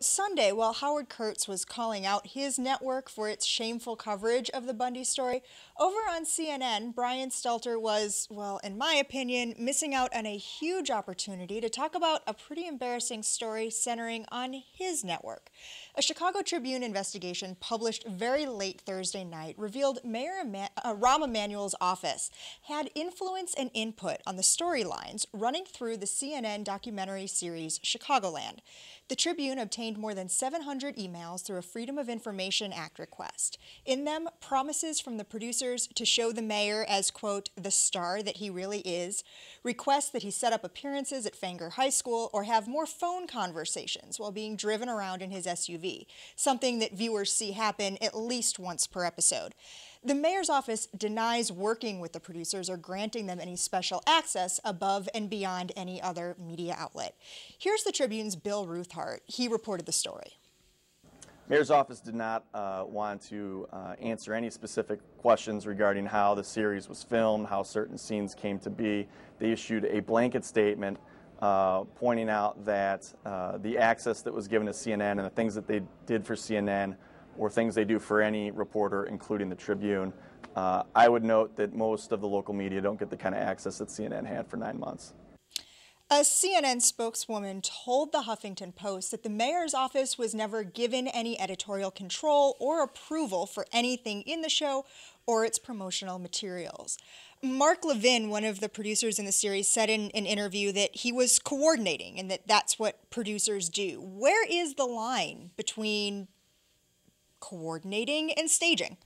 Sunday, while Howard Kurtz was calling out his network for its shameful coverage of the Bundy story, over on CNN, Brian Stelter was, well, in my opinion, missing out on a huge opportunity to talk about a pretty embarrassing story centering on his network. A Chicago Tribune investigation published very late Thursday night revealed Mayor Rahm Emanuel's office had influence and input on the storylines running through the CNN documentary series Chicagoland. The Tribune obtained more than 700 emails through a Freedom of Information Act request. In them, promises from the producers to show the mayor as, quote, the star that he really is, requests that he set up appearances at Fanger High School or have more phone conversations while being driven around in his SUV, something that viewers see happen at least once per episode. The mayor's office denies working with the producers or granting them any special access above and beyond any other media outlet. Here's the Tribune's Bill Ruthhart. He reported the story. Mayor's office did not want to answer any specific questions regarding how the series was filmed, how certain scenes came to be. They issued a blanket statement pointing out that the access that was given to CNN and the things that they did for CNN were things they do for any reporter, including the Tribune. I would note that most of the local media don't get the kind of access that CNN had for 9 months. A CNN spokeswoman told the Huffington Post that the mayor's office was never given any editorial control or approval for anything in the show or its promotional materials. Mark Levin, one of the producers in the series, said in an interview that he was coordinating and that that's what producers do. Where is the line between coordinating and staging?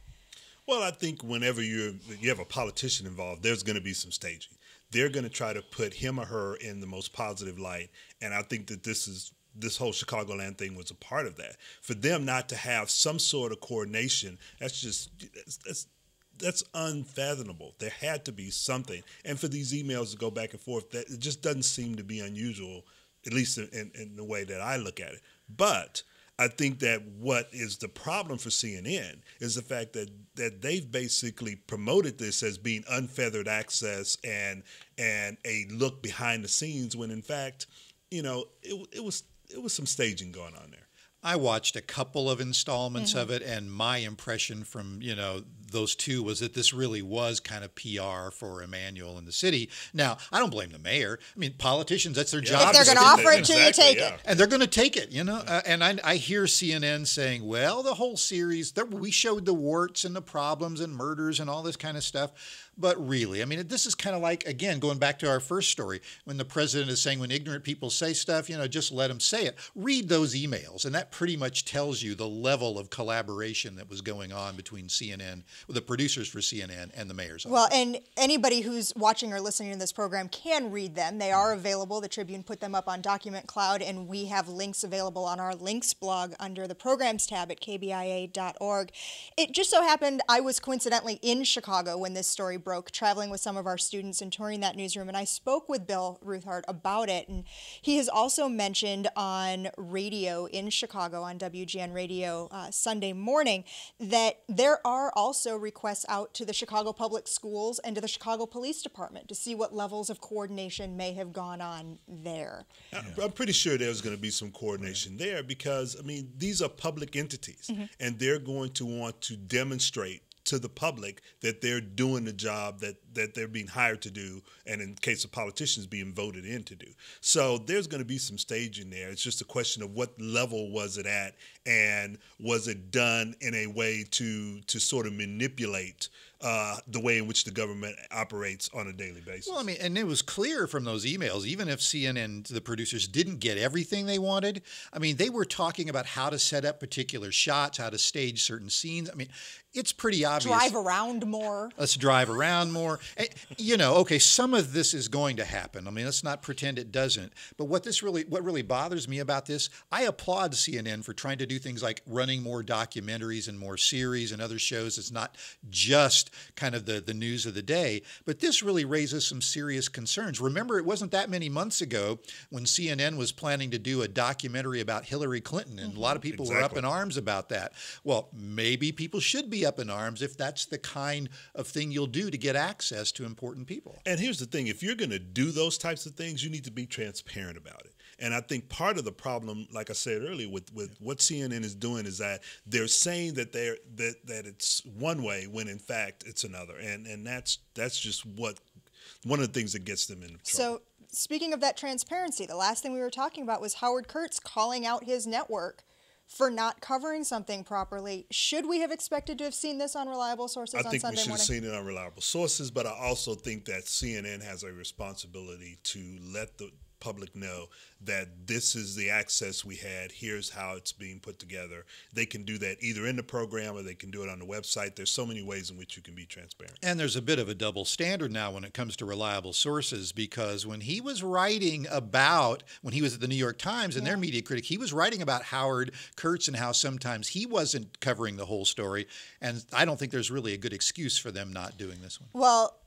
Well, I think whenever you have a politician involved, there's going to be some staging. They're going to try to put him or her in the most positive light, and I think that this whole Chicagoland thing was a part of that. For them not to have some sort of coordination, that's unfathomable. There had to be something, and for these emails to go back and forth, that it just doesn't seem to be unusual, at least in the way that I look at it. But I think that what is the problem for CNN is the fact that they've basically promoted this as being unfeathered access and a look behind the scenes when in fact, it was some staging going on there. I watched a couple of installments of it, and my impression from, those two was that this really was kind of PR for Emanuel and the city. Now, I don't blame the mayor. I mean, politicians, that's their job. If they're going to offer it to you, take it. And they're going to take it, and I hear CNN saying, well, the whole series, we showed the warts and the problems and murders and all this kind of stuff. But really, I mean, this is kind of like, again, going back to our first story, when the president is saying when ignorant people say stuff, just let them say it. Read those emails, and that pretty much tells you the level of collaboration that was going on between CNN, the producers for CNN, and the mayor's office. Well, and anybody who's watching or listening to this program can read them. They are available. The Tribune put them up on Document Cloud, and we have links available on our links blog under the programs tab at kbia.org. It just so happened I was coincidentally in Chicago when this story broke, traveling with some of our students and touring that newsroom, and I spoke with Bill Ruthhart about it, and he has also mentioned on radio in Chicago, on WGN Radio Sunday morning, that there are also requests out to the Chicago Public Schools and to the Chicago Police Department to see what levels of coordination may have gone on there. I'm pretty sure there's going to be some coordination there because, I mean, these are public entities, and they're going to want to demonstrate to the public that they're doing the job that they're being hired to do, and in case of politicians being voted in to do. So there's going to be some staging there. It's just a question of what level was it at, and was it done in a way to sort of manipulate the way in which the government operates on a daily basis. Well, I mean, and it was clear from those emails, even if CNN, the producers, didn't get everything they wanted, I mean, they were talking about how to set up particular shots, how to stage certain scenes. I mean, it's pretty obvious. Drive around more. Let's drive around more. Okay, some of this is going to happen. I mean, let's not pretend it doesn't. But what really bothers me about this, I applaud CNN for trying to do things like running more documentaries and more series and other shows. It's not just kind of the news of the day, but this really raises some serious concerns. Remember, it wasn't that many months ago when CNN was planning to do a documentary about Hillary Clinton, and a lot of people were up in arms about that. Well, maybe people should be up in arms if that's the kind of thing you'll do to get access to important people. And here's the thing, if you're going to do those types of things, you need to be transparent about it. And I think part of the problem, like I said earlier, with what CNN is doing is that they're saying that that it's one way when in fact it's another, and that's just one of the things that gets them in trouble. So speaking of that transparency, the last thing we were talking about was Howard Kurtz calling out his network for not covering something properly. Should we have expected to have seen this on Reliable Sources on Sunday morning? I think we should have seen it on Reliable Sources, but I also think that CNN has a responsibility to let the public know that this is the access we had. Here's how it's being put together. They can do that either in the program or they can do it on the website. There's so many ways in which you can be transparent. And there's a bit of a double standard now when it comes to Reliable Sources, because when he was writing about, when he was at the New York Times and their media critic, he was writing about Howard Kurtz and how sometimes he wasn't covering the whole story. And I don't think there's really a good excuse for them not doing this one. Well,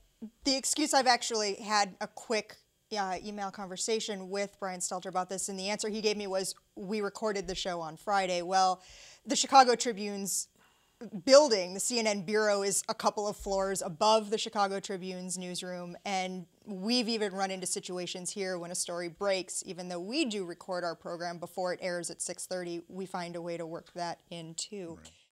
the excuse, I've actually had a quick email conversation with Brian Stelter about this, and the answer he gave me was, we recorded the show on Friday. Well, the Chicago Tribune's building, the CNN bureau, is a couple of floors above the Chicago Tribune's newsroom, and we've even run into situations here when a story breaks, even though we do record our program before it airs at 6:30, we find a way to work that in too. Right.